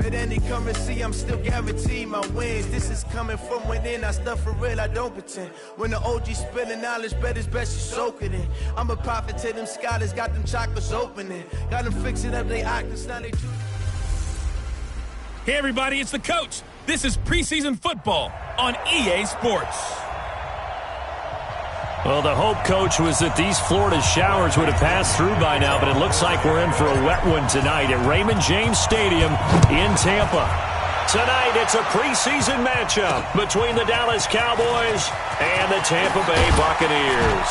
At any currency, I'm still guaranteed my wins. This is coming from within. I stuff for real, I don't pretend. When the OG spilling knowledge, bet it's best you soak it in. I'm a prophet to them scholars, got them chakras opening. Got them fixing up they octaves, now they do. Hey everybody, it's the coach. This is preseason football on EA Sports. Well, the hope, Coach, was that these Florida showers would have passed through by now, but it looks like we're in for a wet one tonight at Raymond James Stadium in Tampa. Tonight, it's a preseason matchup between the Dallas Cowboys and the Tampa Bay Buccaneers.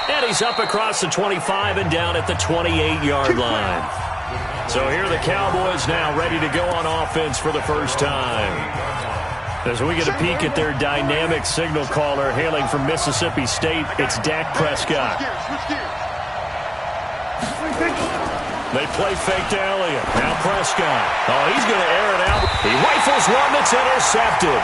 And he's up across the 25 and down at the 28-yard line. So here are the Cowboys now ready to go on offense for the first time. As we get a peek at their dynamic signal caller hailing from Mississippi State, it's Dak Prescott. They play fake to Elliott. Now Prescott. Oh, he's going to air it out. He rifles one that's intercepted.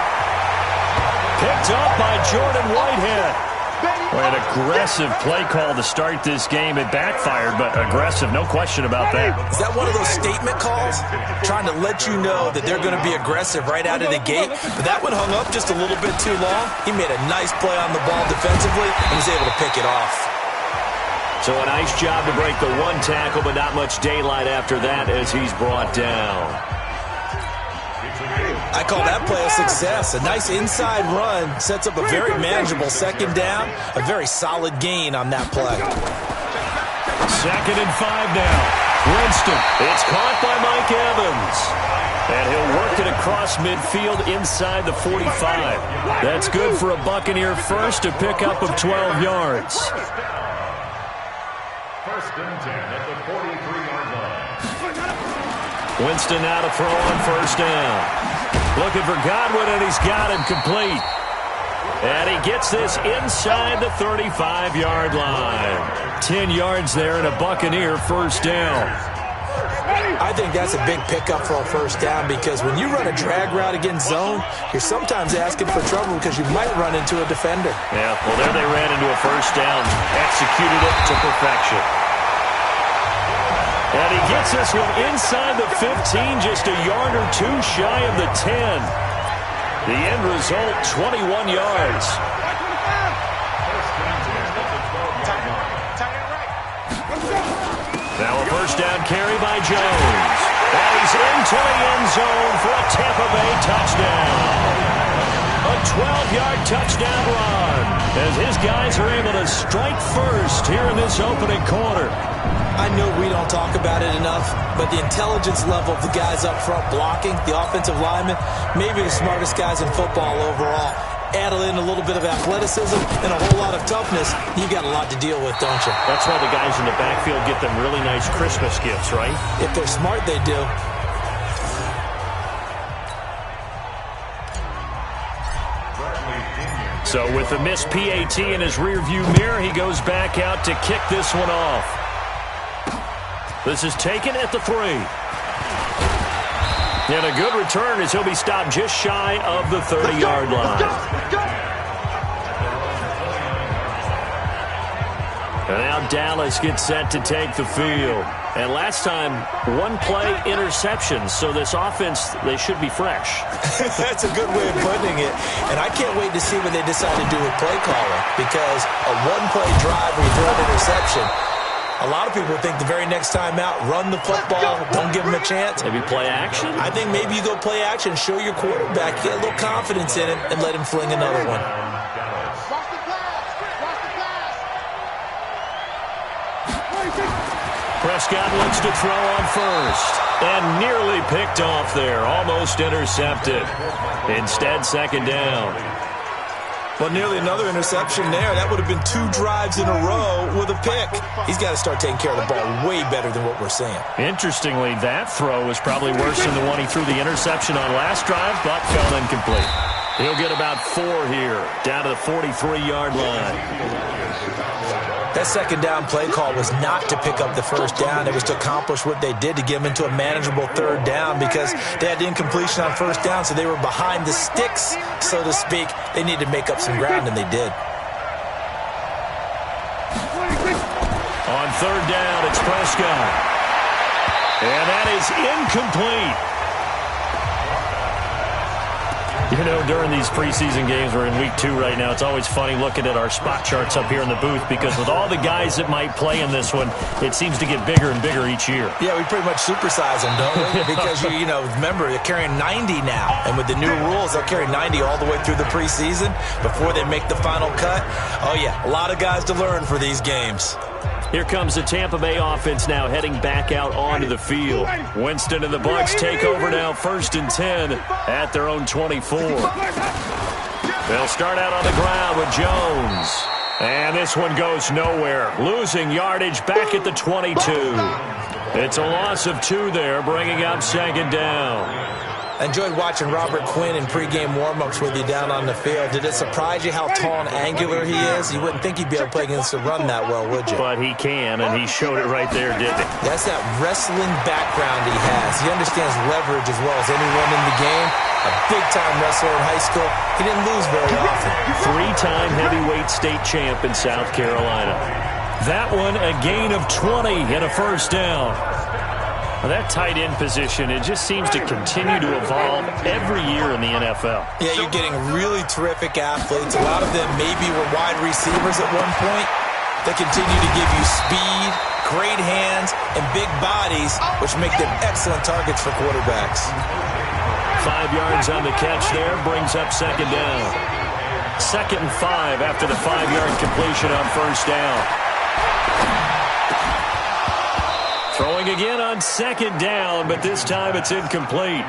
Picked up by Jordan Whitehead. An aggressive play call to start this game. It backfired, but aggressive, no question about that. Is that one of those statement calls? Trying to let you know that they're going to be aggressive right out of the gate. But that one hung up just a little bit too long. He made a nice play on the ball defensively and was able to pick it off. So a nice job to break the one tackle, but not much daylight after that as he's brought down. I call that play a success. A nice inside run sets up a very manageable second down. A very solid gain on that play. 2nd and 5 now. Winston. It's caught by Mike Evans. And he'll work it across midfield inside the 45. That's good for a Buccaneer first, a pickup of 12 yards. 1st and 10 at the 43-yard line. Winston now to throw on 1st down. Looking for Godwin, and he's got him complete. And he gets this inside the 35-yard line. 10 yards there and a Buccaneer first down. I think that's a big pickup for a first down because when you run a drag route against zone, you're sometimes asking for trouble because you might run into a defender. Yeah, well, there they ran into a first down. Executed it to perfection. And he gets this one inside the 15, just a yard or two shy of the 10. The end result, 21 yards. Now a first down carry by Jones. And he's into the end zone for a Tampa Bay touchdown. A 12-yard touchdown run as his guys are able to strike first here in this opening quarter. I know we don't talk about it enough, but the intelligence level of the guys up front blocking, the offensive linemen, maybe the smartest guys in football overall. Add in a little bit of athleticism and a whole lot of toughness, you got a lot to deal with, don't you? That's why the guys in the backfield get them really nice Christmas gifts, right? If they're smart, they do. So with the missed PAT in his rearview mirror, he goes back out to kick this one off. This is taken at the 3. And a good return as he'll be stopped just shy of the 30-yard line. And now Dallas gets set to take the field. And last time, one play interception. So this offense, they should be fresh. That's a good way of putting it. And I can't wait to see what they decide to do with play calling. Because a one-play drive where you throw an interception, a lot of people think the very next time out, run the football, don't give them a chance. Maybe play action? I think maybe you go play action, show your quarterback, get a little confidence in him, and let him fling another one. Prescott looks to throw on first. And nearly picked off there, almost intercepted. Instead, 2nd down. Well, nearly another interception there. That would have been 2 drives in a row with a pick. He's got to start taking care of the ball way better than what we're seeing. Interestingly, that throw was probably worse than the one he threw the interception on last drive, but fell incomplete. He'll get about 4 here, down to the 43-yard line. That second down play call was not to pick up the first down. It was to accomplish what they did to get them into a manageable 3rd down because they had the incompletion on 1st down, so they were behind the sticks, so to speak. They needed to make up some ground, and they did. On 3rd down, it's Prescott. And that is incomplete. You know, during these preseason games, we're in week 2 right now, it's always funny looking at our spot charts up here in the booth because with all the guys that might play in this one, it seems to get bigger and bigger each year. Yeah, we pretty much supersize them, don't we? Because, you know, remember, they're carrying 90 now. And with the new rules, they'll carry 90 all the way through the preseason before they make the final cut. Oh, yeah, a lot of guys to learn for these games. Here comes the Tampa Bay offense now heading back out onto the field. Winston and the Bucs take over now 1st and 10 at their own 24. They'll start out on the ground with Jones. And this one goes nowhere. Losing yardage back at the 22. It's a loss of 2 there, bringing up 2nd down. I enjoyed watching Robert Quinn in pregame warm-ups with you down on the field. Did it surprise you how tall and angular he is? You wouldn't think he'd be able to play against the run that well, would you? But he can, and he showed it right there, didn't he? That's that wrestling background he has. He understands leverage as well as anyone in the game. A big-time wrestler in high school. He didn't lose very often. 3-time heavyweight state champ in South Carolina. That one, a gain of 20 and a 1st down. Well, that tight end position, it just seems to continue to evolve every year in the NFL. Yeah, you're getting really terrific athletes. A lot of them maybe were wide receivers at one point. They continue to give you speed, great hands, and big bodies, which make them excellent targets for quarterbacks. 5 yards on the catch there, brings up 2nd down. 2nd and 5 after the 5-yard completion on 1st down. Throwing again on 2nd down, but this time it's incomplete.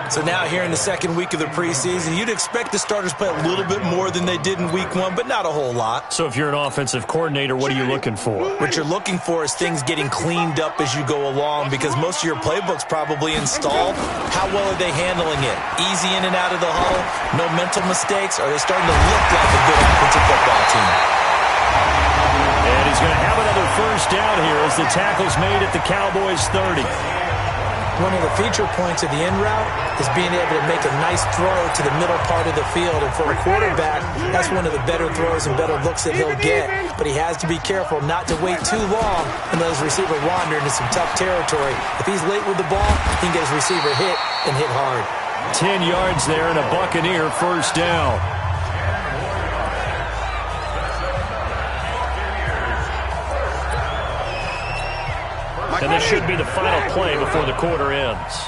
So now here in the 2nd week of the preseason, you'd expect the starters to play a little bit more than they did in week 1, but not a whole lot. So if you're an offensive coordinator, what are you looking for? What you're looking for is things getting cleaned up as you go along because most of your playbook's probably installed. How well are they handling it? Easy in and out of the huddle? No mental mistakes? Are they starting to look like a good offensive football team? And he's going to have another 1st down here as the tackle's made at the Cowboys' 30. One of the feature points of the in route is being able to make a nice throw to the middle part of the field. And for a quarterback, that's one of the better throws and better looks that he'll get. But he has to be careful not to wait too long and let his receiver wander into some tough territory. If he's late with the ball, he can get his receiver hit and hit hard. 10 yards there and a Buccaneer 1st down. And this should be the final play before the quarter ends.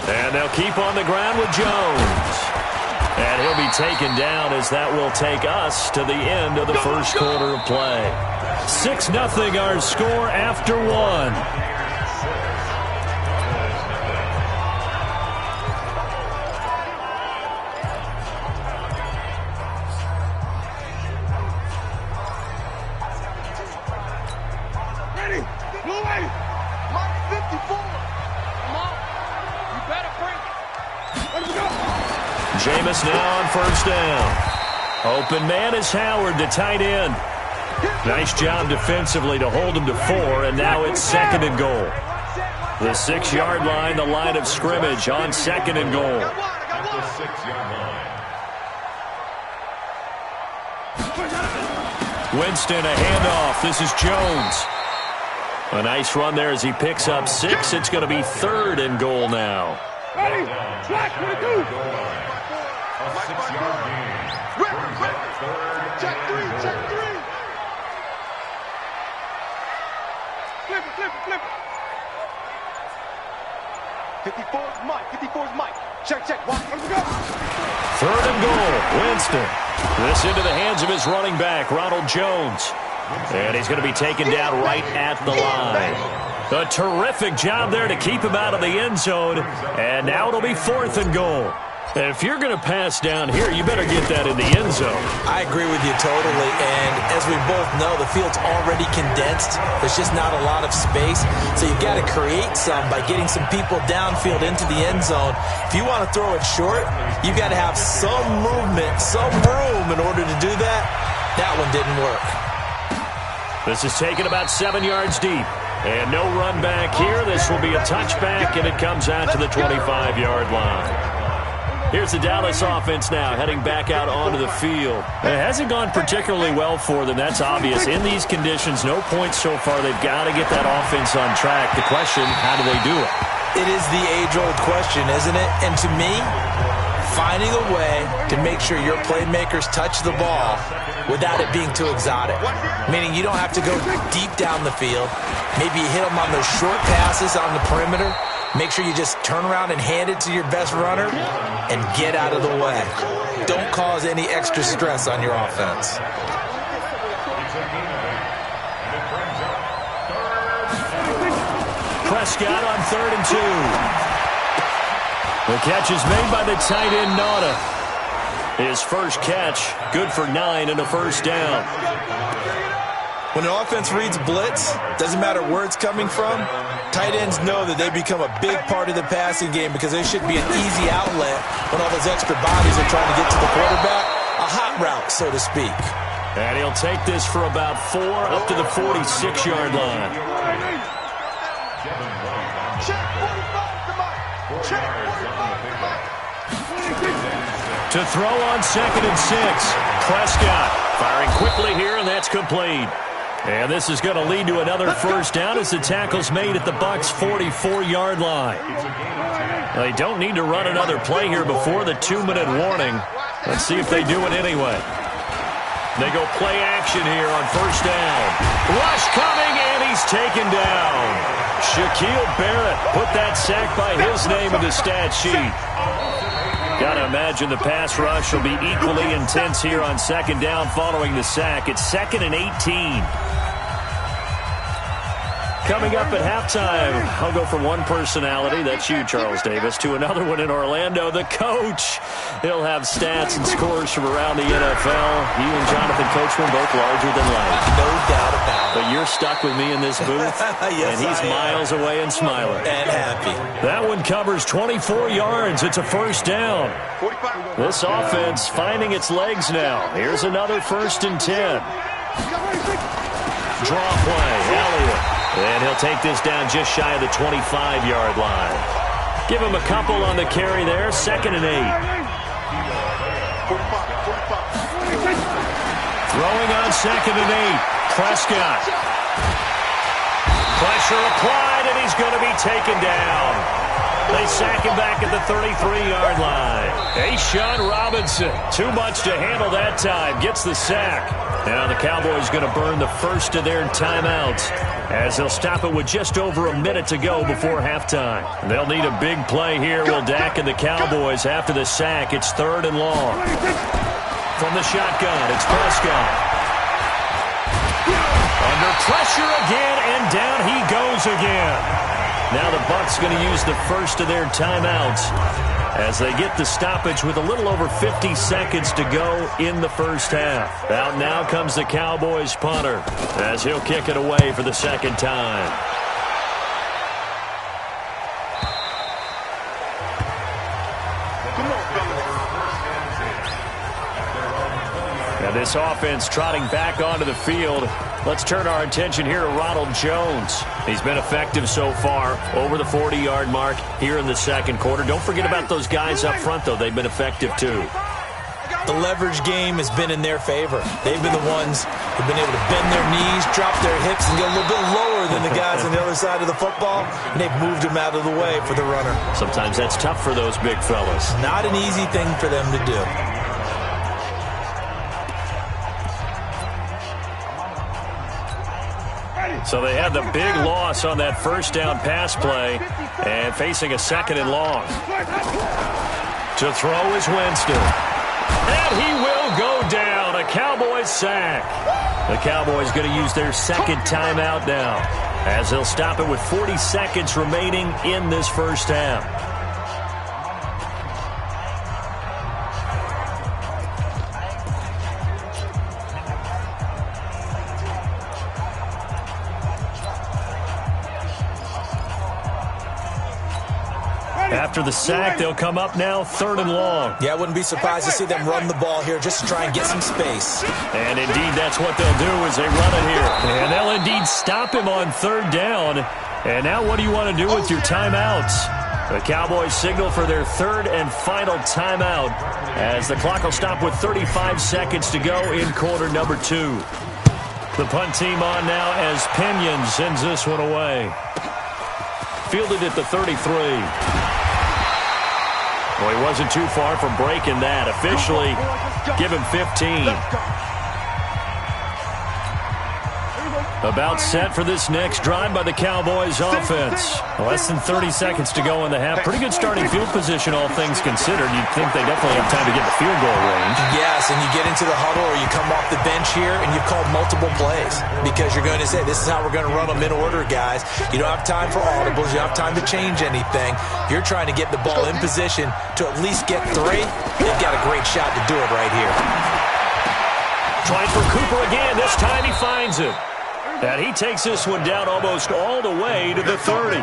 And they'll keep on the ground with Jones. And he'll be taken down as that will take us to the end of the 1st quarter of play. 6-0 our score after 1. Jameis now on 1st down. Open man is Howard, the tight end. Nice job defensively to hold him to 4, and now it's 2nd and goal. The 6-yard line, the line of scrimmage on 2nd and goal. At the 6-yard line. Winston, a handoff. This is Jones. A nice run there as he picks up 6. It's going to be 3rd and goal now. Ready? Track, what it do? A 6-yard gain. Check 3, check 3. Flip it. 54's Mike, 54's Mike. Check, watch, let's go. 3rd and goal, Winston. This into the hands of his running back, Ronald Jones. And he's going to be taken down right at the line. A terrific job there to keep him out of the end zone. And now it'll be 4th and goal. If you're going to pass down here, you better get that in the end zone. I agree with you totally, and as we both know, the field's already condensed. There's just not a lot of space, so you've got to create some by getting some people downfield into the end zone. If you want to throw it short, you've got to have some movement, some room in order to do that. That one didn't work. This is taken about 7 yards deep, and no run back here. This will be a touchback, and it comes out to the 25-yard line. Here's the Dallas offense now, heading back out onto the field. It hasn't gone particularly well for them, that's obvious. In these conditions, no points so far. They've got to get that offense on track. The question, how do they do it? It is the age-old question, isn't it? And to me, finding a way to make sure your playmakers touch the ball without it being too exotic. Meaning you don't have to go deep down the field. Maybe you hit them on those short passes on the perimeter. Make sure you just turn around and hand it to your best runner and get out of the way. Don't cause any extra stress on your offense. Prescott on 3rd and 2. The catch is made by the tight end, Nauta. His first catch, good for 9 and a first down. When an offense reads blitz, doesn't matter where it's coming from, tight ends know that they become a big part of the passing game because they should be an easy outlet when all those extra bodies are trying to get to the quarterback. A hot route, so to speak. And he'll take this for about 4 up to the 46-yard line. To throw on 2nd and 6. Prescott firing quickly here, and that's complete. And this is going to lead to another first down as the tackle's made at the Bucs' 44-yard line. They don't need to run another play here before the 2-minute warning. Let's see if they do it anyway. They go play action here on first down. Rush coming, and he's taken down. Shaquille Barrett put that sack by his name in the stat sheet. Got to imagine the pass rush will be equally intense here on 2nd down following the sack. It's 2nd and 18. Coming up at halftime, I'll go from one personality, that's you, Charles Davis, to another one in Orlando, the coach. He'll have stats and scores from around the NFL. You and Jonathan Coachman both larger than life. No doubt about it. But you're stuck with me in this booth, yes, and he's miles away and smiling. And happy. That one covers 24 yards. It's a first down. This offense finding its legs now. Here's another 1st and 10. Draw play, Elliott. And he'll take this down just shy of the 25-yard line. Give him a couple on the carry there. 2nd and 8. Throwing on 2nd and 8. Prescott. Pressure applied, and he's going to be taken down. They sack him back at the 33-yard line. Ashawn Robinson, too much to handle that time, gets the sack. Now the Cowboys going to burn the first of their timeouts as they'll stop it with just over a minute to go before halftime. They'll need a big play here, will Dak and the Cowboys after the sack. It's 3rd and long. From the shotgun, it's Prescott. Under pressure again, and down he goes again. Now the Bucs going to use the first of their timeouts as they get the stoppage with a little over 50 seconds to go in the first half. Out now comes the Cowboys punter as he'll kick it away for the 2nd time. Now this offense trotting back onto the field. Let's turn our attention here to Ronald Jones. He's been effective so far, over the 40-yard mark here in the 2nd quarter. Don't forget about those guys up front, though. They've been effective, too. The leverage game has been in their favor. They've been the ones who've been able to bend their knees, drop their hips, and get a little bit lower than the guys on the other side of the football, and they've moved them out of the way for the runner. Sometimes that's tough for those big fellas. Not an easy thing for them to do. So they had the big loss on that first down pass play and facing a 2nd and long. To throw is Winston. And he will go down. A Cowboys sack. The Cowboys going to use their 2nd timeout now as they'll stop it with 40 seconds remaining in this first half. After the sack, they'll come up now 3rd and long. Yeah, I wouldn't be surprised to see them run the ball here just to try and get some space. And indeed, that's what they'll do as they run it here. And they'll indeed stop him on 3rd down. And now what do you want to do with your timeouts? The Cowboys signal for their 3rd and final timeout as the clock will stop with 35 seconds to go in quarter number 2. The punt team on now as Pinion sends this one away. Fielded at the 33. Well, he wasn't too far from breaking that. Officially, give him 15. About set for this next drive by the Cowboys offense. Less than 30 seconds to go in the half. Pretty good starting field position, all things considered. You'd think they definitely have time to get the field goal range. Yes, and you get into the huddle or you come off the bench here and you've called multiple plays because you're going to say, this is how we're going to run them in order, guys. You don't have time for audibles. You don't have time to change anything. You're trying to get the ball in position to at least get 3. They've got a great shot to do it right here. Trying for Cooper again. This time he finds it. And he takes this one down almost all the way to the 30.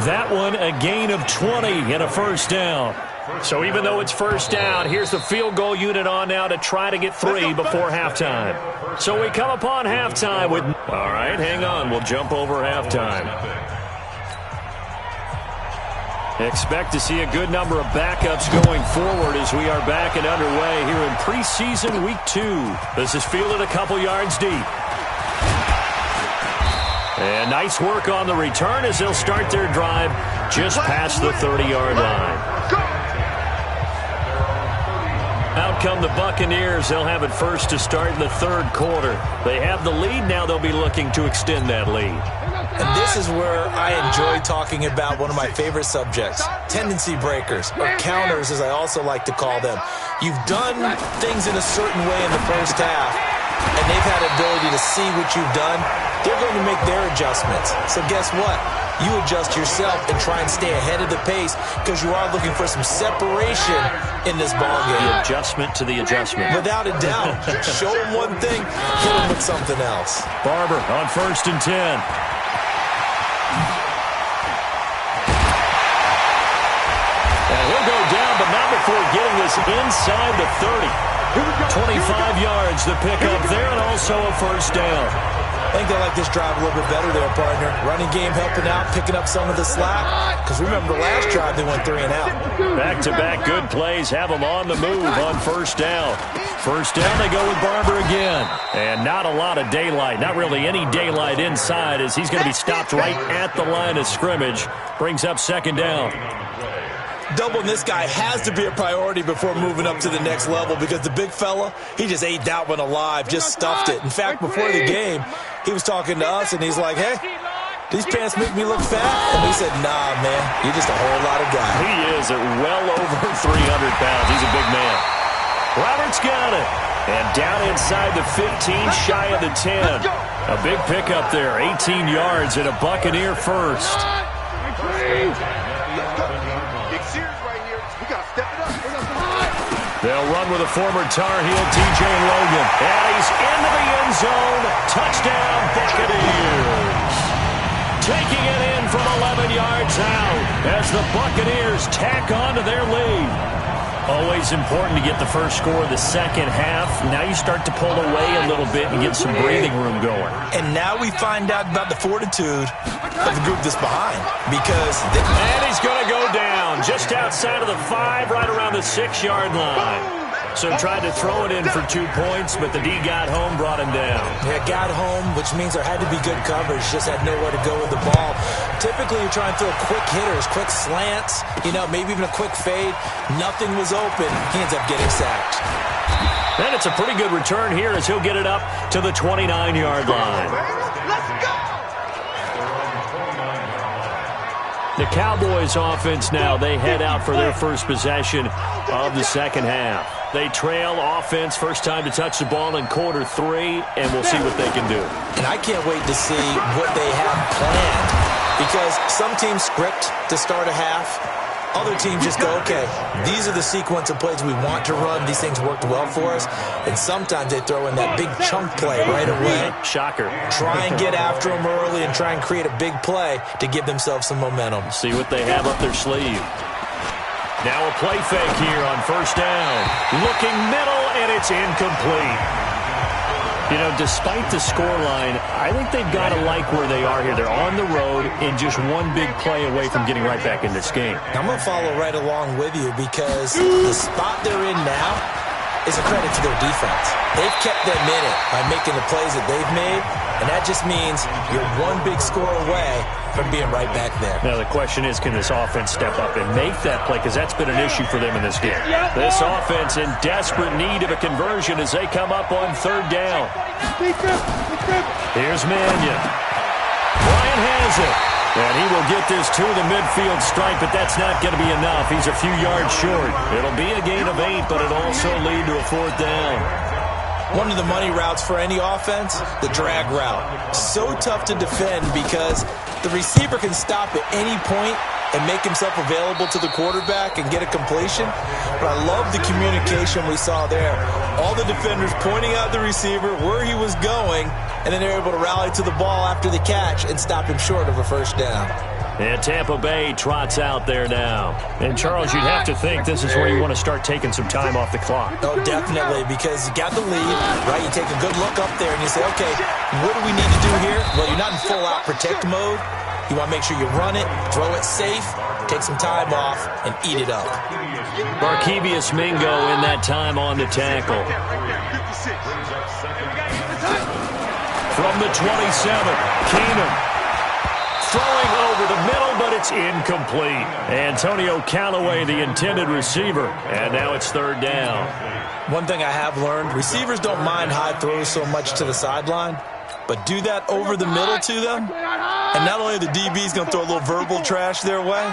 That one a gain of 20 and a first down. So even though it's first down, here's the field goal unit on now to try to get 3 before halftime. So we come upon halftime with... All right, hang on. We'll jump over halftime. Expect to see a good number of backups going forward as we are back and underway here in preseason week 2. This is fielded a couple yards deep. And nice work on the return as they'll start their drive just past the 30-yard line. Out come the Buccaneers. They'll have it first to start in the 3rd quarter. They have the lead. Now they'll be looking to extend that lead. And this is where I enjoy talking about one of my favorite subjects, tendency breakers, or counters as I also like to call them. You've done things in a certain way in the first half, and they've had the ability to see what you've done. They're going to make their adjustments. So guess what? You adjust yourself and try and stay ahead of the pace because you are looking for some separation in this ballgame. The adjustment to the adjustment. Without a doubt. Show them one thing, hit them with something else. Barber on 1st and 10. And he'll go down, but not before getting this inside the 30. 25 yards to pick up there and also a first down. I think they like this drive a little bit better there, partner. Running game helping out, picking up some of the slack. Because remember, the last drive they went 3 and out. Back-to-back good plays have them on the move on first down. First down, they go with Barber again. And not a lot of daylight. Not really any daylight inside as he's going to be stopped right at the line of scrimmage. Brings up 2nd down. Doubling this guy has to be a priority before moving up to the next level because the big fella, he just ate that one alive, just stuffed it. In fact, before the game, he was talking to us, and he's like, hey, these pants make me look fat? And we said, nah, man, you're just a whole lot of guy. He is at well over 300 pounds. He's a big man. Roberts got it. And down inside the 15, shy of the 10. A big pickup there, 18 yards and a Buccaneer first. They'll run with a former Tar Heel, T.J. Logan. And he's into the end zone. Touchdown, Buccaneers. Taking it in from 11 yards out as the Buccaneers tack on to their lead. Always important to get the first score of the second half. Now you start to pull away a little bit and get some breathing room going. And now we find out about the fortitude of the group that's behind. And he's going to go down just outside of the 5, right around the 6-yard line. So tried to throw it in for 2 points, but the D got home, brought him down. Yeah, got home, which means there had to be good coverage. Just had nowhere to go with the ball. Typically, you're trying to throw quick hitters, quick slants, maybe even a quick fade. Nothing was open. He ends up getting sacked. And it's a pretty good return here as he'll get it up to the 29-yard line. Let's go! The Cowboys offense now, they head out for their first possession of the second half. They trail offense, first time to touch the ball in quarter 3, and we'll see what they can do. And I can't wait to see what they have planned because some teams script to start a half. Other teams just go, okay, these are the sequence of plays we want to run. These things worked well for us. And sometimes they throw in that big chunk play right away. Shocker. Try and get after them early and try and create a big play to give themselves some momentum. See what they have up their sleeve. Now a play fake here on first down. Looking middle, and it's incomplete. Despite the scoreline, I think they've got to like where they are here. They're on the road and just one big play away from getting right back in this game. I'm going to follow right along with you because the spot they're in now is a credit to their defense. They've kept them in it by making the plays that they've made. And that just means you're one big score away from being right back there. Now, the question is, can this offense step up and make that play? Because that's been an issue for them in this game. This offense in desperate need of a conversion as they come up on third down. Here's Mannion. Bryant has it. And he will get this to the midfield stripe, but that's not going to be enough. He's a few yards short. It'll be a gain of 8, but it'll also lead to a fourth down. One of the money routes for any offense, the drag route. So tough to defend because the receiver can stop at any point and make himself available to the quarterback and get a completion. But I love the communication we saw there. All the defenders pointing out the receiver, where he was going, and then they're able to rally to the ball after the catch and stop him short of a first down. And Tampa Bay trots out there now. And, Charles, you'd have to think this is where you want to start taking some time off the clock. Oh, definitely, because you got the lead, right? You take a good look up there and you say, okay, what do we need to do here? Well, you're not in full-out protect mode. You want to make sure you run it, throw it safe, take some time off, and eat it up. Markevius Mingo in that time on the tackle. From the 27, Keenum. Throwing over the middle, but it's incomplete. Antonio Callaway, the intended receiver. And now it's third down. One thing I have learned, receivers don't mind high throws so much to the sideline, but do that over the middle to them, and not only are the DBs going to throw a little verbal trash their way,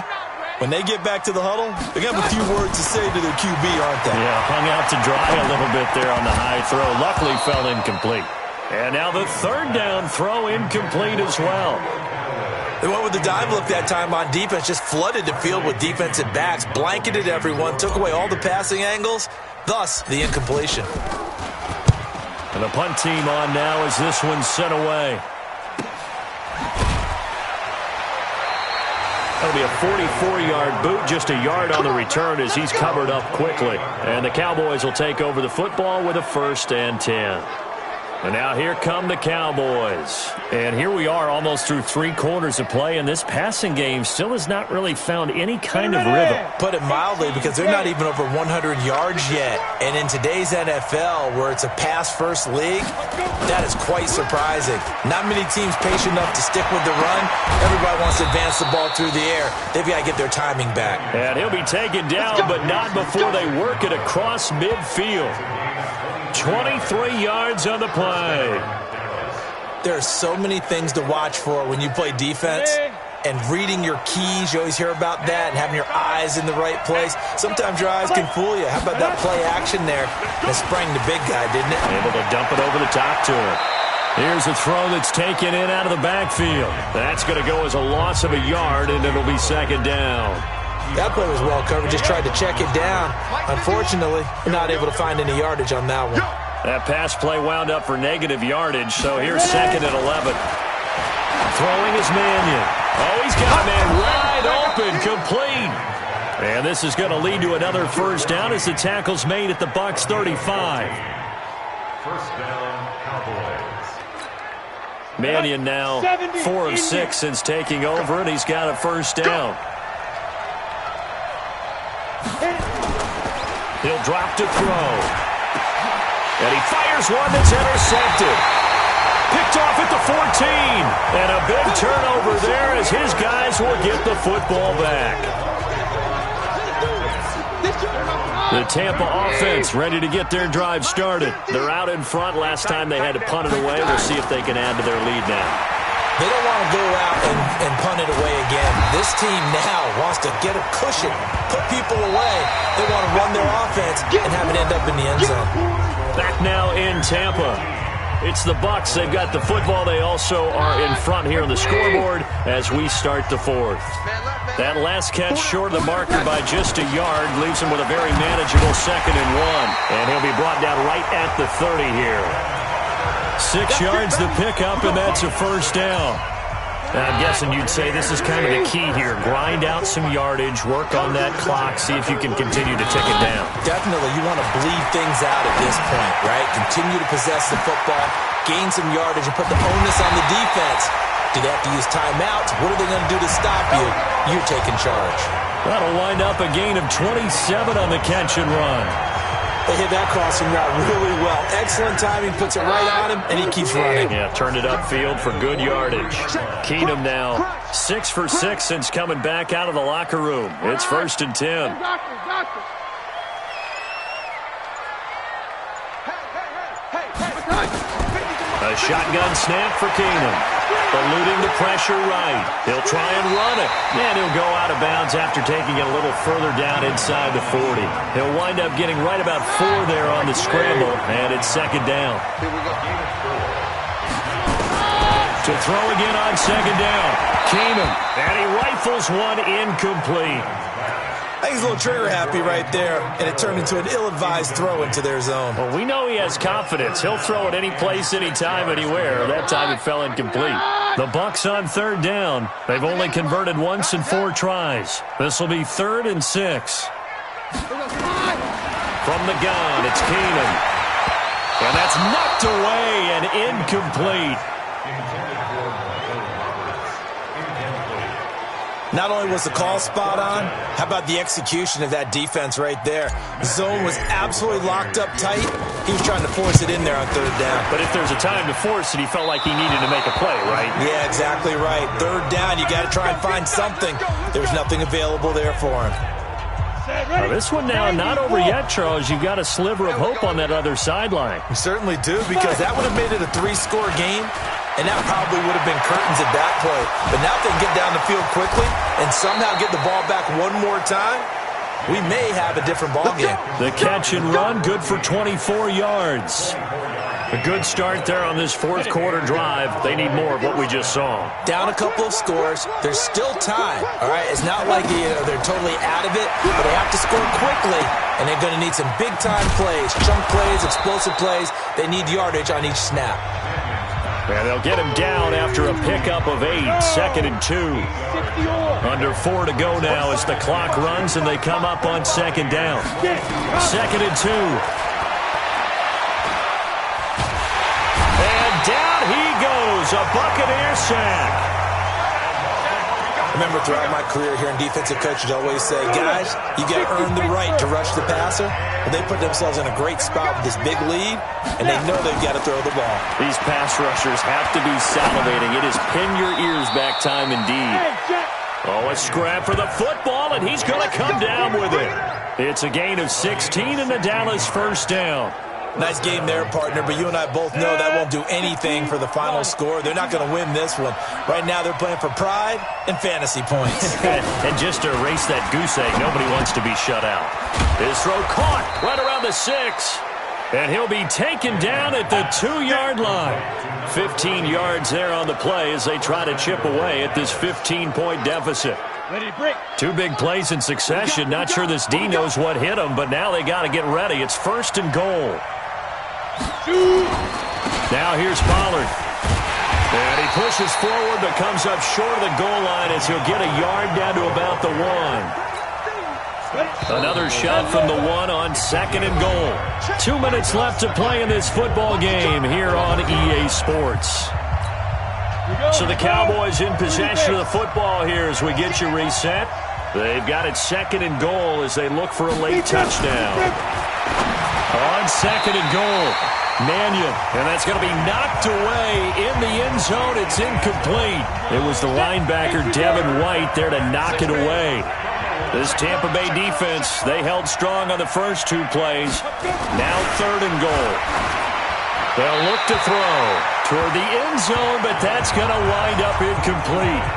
when they get back to the huddle, they're going to have a few words to say to their QB, aren't they? Yeah, hung out to dry a little bit there on the high throw. Luckily fell incomplete. And now the third down throw incomplete as well. They went with the dive look that time on defense, just flooded the field with defensive backs, blanketed everyone, took away all the passing angles, thus the incompletion. And the punt team on now as this one's sent away. That'll be a 44-yard boot, just a yard on the return as he's covered up quickly. And the Cowboys will take over the football with a 1st and 10. And now here come the Cowboys. And here we are almost through 3 quarters of play, and this passing game still has not really found any kind of rhythm. Put it mildly, because they're not even over 100 yards yet. And in today's NFL, where it's a pass-first league, that is quite surprising. Not many teams patient enough to stick with the run. Everybody wants to advance the ball through the air. They've got to get their timing back. And he'll be taken down, but not before they work it across midfield. 23 yards on the play. There are so many things to watch for when you play defense. And reading your keys, you always hear about that, and having your eyes in the right place. Sometimes your eyes can fool you. How about that play action there? That sprang the big guy, didn't it? Able to dump it over the top to him. Here's a throw that's taken in out of the backfield. That's going to go as a loss of a yard, and it'll be second down. That play was well covered, just tried to check it down. Unfortunately, we're not able to find any yardage on that one. That pass play wound up for negative yardage, so here's 2nd and 11. Throwing is Mannion. Oh, he's got a man wide open, complete. And this is going to lead to another first down as the tackle's made at the Bucs 35. First down, Cowboys. Mannion now 4 of 6 since taking over, and he's got a first down. He'll drop to throw. And he fires one that's intercepted. Picked off at the 14. And a big turnover there as his guys will get the football back. The Tampa offense ready to get their drive started. They're out in front. Last time they had to punt it away. We'll see if they can add to their lead now. They don't want to go out and punt it away again. This team now wants to get a cushion, put people away. They want to run their offense and have it end up in the end zone. Back now in Tampa. It's the Bucs. They've got the football. They also are in front here on the scoreboard as we start the 4th. That last catch short of the marker by just a yard leaves him with a very manageable 2nd and 1. And he'll be brought down right at the 30 here. 6 yards to pick up, and that's a first down. I'm guessing you'd say this is kind of the key here. Grind out some yardage, work on that clock, see if you can continue to tick it down. Definitely. You want to bleed things out at this point, right? Continue to possess the football, gain some yardage, and put the onus on the defense. Do they have to use timeouts? What are they going to do to stop you? You're taking charge. That'll wind up a gain of 27 on the catch and run. They hit that crossing route really well. Excellent timing, puts it right on him, and he keeps running. Yeah, turned it upfield for good yardage. Keenum now 6 for 6 since coming back out of the locker room. It's 1st and 10. A shotgun snap for Keenum. Eluding the pressure right. He'll try and run it. And he'll go out of bounds after taking it a little further down inside the 40. He'll wind up getting right about 4 there on the scramble, and it's 2nd down. To throw again on 2nd down. Keenum. And he rifles one incomplete. I think he's a little trigger happy right there, and it turned into an ill-advised throw into their zone. Well, we know he has confidence. He'll throw it any place, anytime, anywhere. That time it fell incomplete. The Bucs on 3rd down. They've only converted once in 4 tries. This will be 3rd and 6. From the gun, it's Keenum. And that's knocked away and incomplete. Not only was the call spot on, how about the execution of that defense right there? The zone was absolutely locked up tight. He was trying to force it in there on 3rd down. But if there's a time to force it, he felt like he needed to make a play, right? Yeah, exactly right. 3rd down, you got to try and find something. There's nothing available there for him. Well, this one now not over yet, Charles. You've got a sliver of hope on that other sideline. You certainly do, because that would have made it a 3-score game. And that probably would have been curtains at that play. But now if they can get down the field quickly and somehow get the ball back one more time, we may have a different ball game. The catch and run, good for 24 yards. A good start there on this 4th quarter drive. They need more of what we just saw. Down a couple of scores. There's still time. All right, it's not like they're totally out of it, but they have to score quickly, and they're going to need some big-time plays, chunk plays, explosive plays. They need yardage on each snap. And they'll get him down after a pickup of 8, 2nd and 2. Under 4 to go now as the clock runs and they come up on 2nd down. 2nd and 2. And down he goes, a Buccaneer sack. I remember throughout my career here in defensive coaches always say, guys, you got to earn the right to rush the passer. But they put themselves in a great spot with this big lead, and they know they've got to throw the ball. These pass rushers have to be salivating. It is pin your ears back time indeed. Oh, a scrap for the football, and he's going to come down with it. It's a gain of 16 and the Dallas 1st down. Nice game there, partner, but you and I both know that won't do anything for the final score. They're not going to win this one. Right now they're playing for pride and fantasy points. And just to erase that goose egg, nobody wants to be shut out. His throw caught right around the 6. And he'll be taken down at the 2-yard line. 15 yards there on the play as they try to chip away at this 15-point deficit. 2 big plays in succession. Not sure this D knows what hit him, but now they got to get ready. It's 1st and goal. Now here's Pollard. And he pushes forward but comes up short of the goal line as he'll get a yard down to about the 1. Another shot from the 1 on 2nd and goal. 2 minutes left to play in this football game here on EA Sports. So the Cowboys in possession of the football here as we get you reset. They've got it 2nd and goal as they look for a late touchdown. On 2nd and goal, Mannion, and that's going to be knocked away in the end zone. It's incomplete. It was the linebacker, Devin White, there to knock it away. This Tampa Bay defense, they held strong on the first 2 plays. Now 3rd and goal. They'll look to throw toward the end zone, but that's going to wind up incomplete.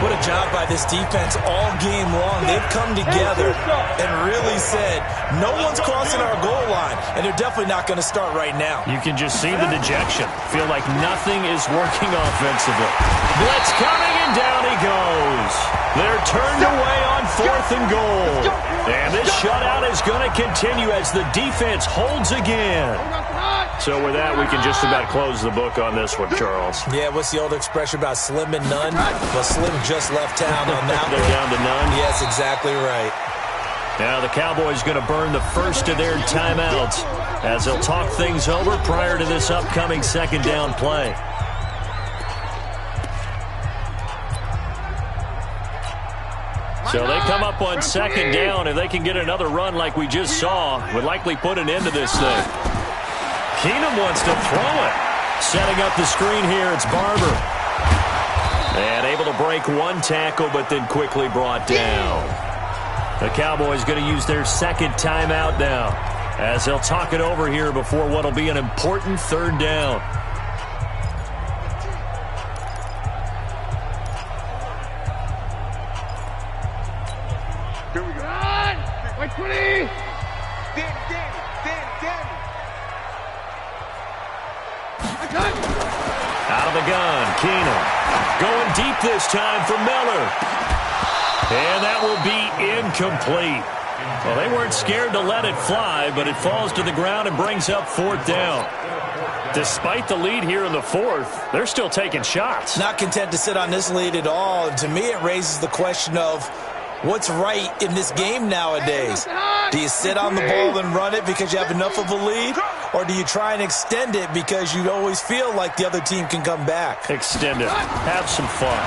What a job by this defense all game long. They've come together and really said, no one's crossing our goal line, and they're definitely not going to start right now. You can just see the dejection. Feel like nothing is working offensively. Blitz coming, and down he goes. They're turned away on 4th and goal. And this shutout is going to continue as the defense holds again. So with that, we can just about close the book on this one, Charles. Yeah, what's the old expression about slim and none? Well, Slim just left town on that one. They're down to none? Yes, exactly right. Now the Cowboys going to burn the first of their timeouts as they'll talk things over prior to this upcoming 2nd down play. So they come up on second down. If they can get another run like we just saw, would likely put an end to this thing. Keenum wants to throw it. Setting up the screen here, it's Barber. And able to break one tackle, but then quickly brought down. The Cowboys going to use their second timeout now, as they'll talk it over here before what will be an important third down. Here we go. Like 20. Danny. Out of the gun, Keenum. Going deep this time for Miller. And that will be incomplete. Well, they weren't scared to let it fly, but it falls to the ground and brings up fourth down. Despite the lead here in the fourth, they're still taking shots. Not content to sit on this lead at all. And to me, it raises the question of what's right in this game nowadays. Do you sit on the ball and run it because you have enough of a lead? Or do you try and extend it because you always feel like the other team can come back? Extend it. Have some fun.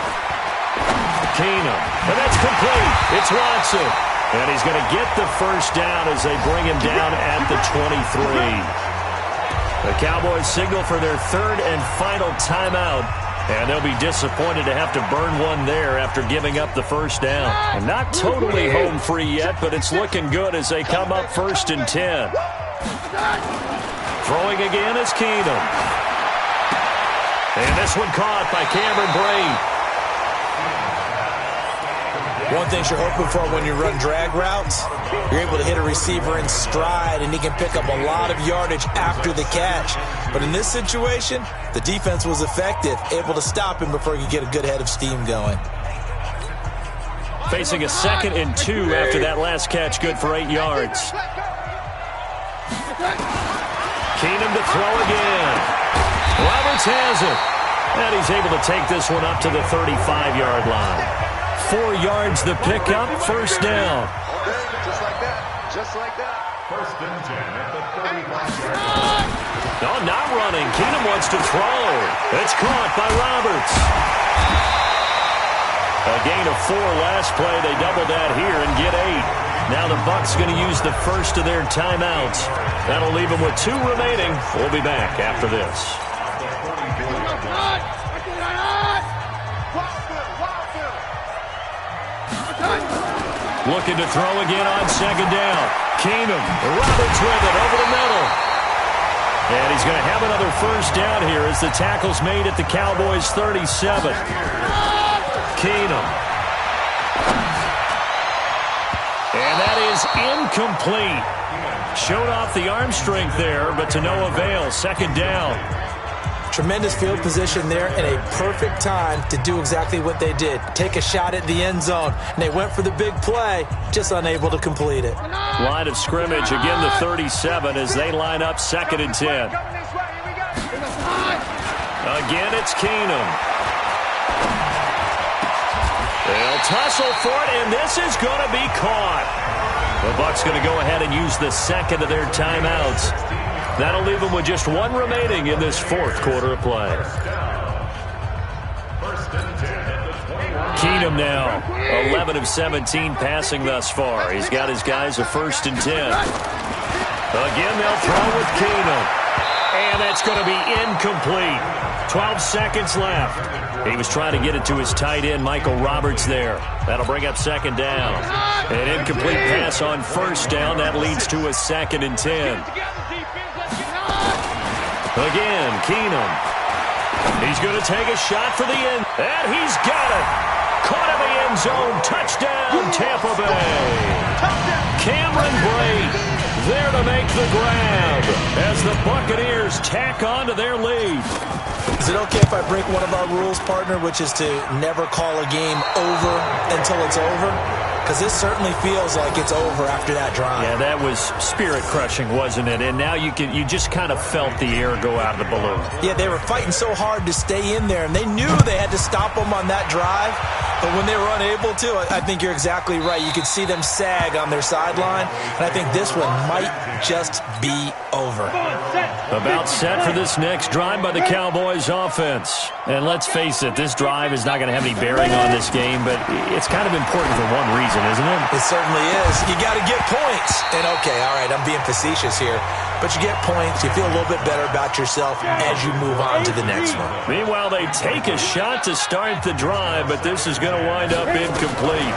Keenum. And that's complete. It's Watson. And he's going to get the first down as they bring him down at the 23. The Cowboys signal for their third and final timeout. And they'll be disappointed to have to burn one there after giving up the first down. And not totally home free yet, but it's looking good as they come up 1st and 10. Throwing again is Keenum. And this one caught by Cameron Brate. One thing you're hoping for when you run drag routes, you're able to hit a receiver in stride, and he can pick up a lot of yardage after the catch. But in this situation, the defense was effective, able to stop him before he could get a good head of steam going. Facing a 2nd and 2 after that last catch, good for 8 yards. Keenum to throw again. Roberts has it. And he's able to take this one up to the 35-yard line. 4 yards the pickup, first down. Just like that. 1st and 10 at the 35-yard line. No, not running. Keenum wants to throw. It's caught by Roberts. A gain of 4 last play. They double that here and get 8. Now the Bucs going to use the first of their timeouts. That'll leave them with 2 remaining. We'll be back after this. Looking to throw again on 2nd down. Keenum, Roberts with it over the middle. And he's going to have another first down here as the tackle's made at the Cowboys' 37. Keenum. And that is incomplete. Showed off the arm strength there, but to no avail. 2nd down. Tremendous field position there and a perfect time to do exactly what they did. Take a shot at the end zone. And they went for the big play, just unable to complete it. Line of scrimmage, again the 37 as they line up 2nd and 10. Again, it's Keenum. They'll tussle for it, and this is going to be caught. The Bucs going to go ahead and use the 2nd of their timeouts. That'll leave them with just 1 remaining in this 4th quarter of play. Keenum now, 11 of 17 passing thus far. He's got his guys a 1st and 10. Again, they'll throw with Keenum. And that's going to be incomplete. 12 seconds left. He was trying to get it to his tight end, Michael Roberts, there. That'll bring up 2nd down. An incomplete pass on 1st down. That leads to a 2nd and 10. Again, Keenum. He's going to take a shot for the end. And he's got it. Caught in the end zone. Touchdown, Tampa Bay. Cameron Brate there to make the grab as the Buccaneers tack on to their lead. Is it okay if I break one of our rules, partner, which is to never call a game over until it's over? Because this certainly feels like it's over after that drive. Yeah, that was spirit-crushing, wasn't it? And now you just kind of felt the air go out of the balloon. Yeah, they were fighting so hard to stay in there, and they knew they had to stop them on that drive. But when they were unable to, I think you're exactly right. You could see them sag on their sideline, and I think this one might just be over. About set for this next drive by the Cowboys offense. And let's face it, this drive is not going to have any bearing on this game, but it's kind of important for one reason, isn't it? It certainly is. You got to get points. And okay, all right, I'm being facetious here, but you get points, you feel a little bit better about yourself as you move on to the next one. Meanwhile, they take a shot to start the drive, but this is going to wind up incomplete.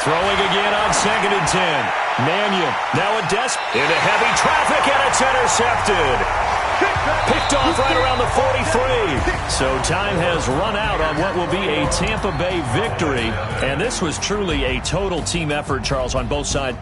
Throwing again on 2nd and 10. Mannion, now a into heavy traffic, and it's intercepted. Picked off right around the 43. So time has run out on what will be a Tampa Bay victory. And this was truly a total team effort, Charles, on both sides.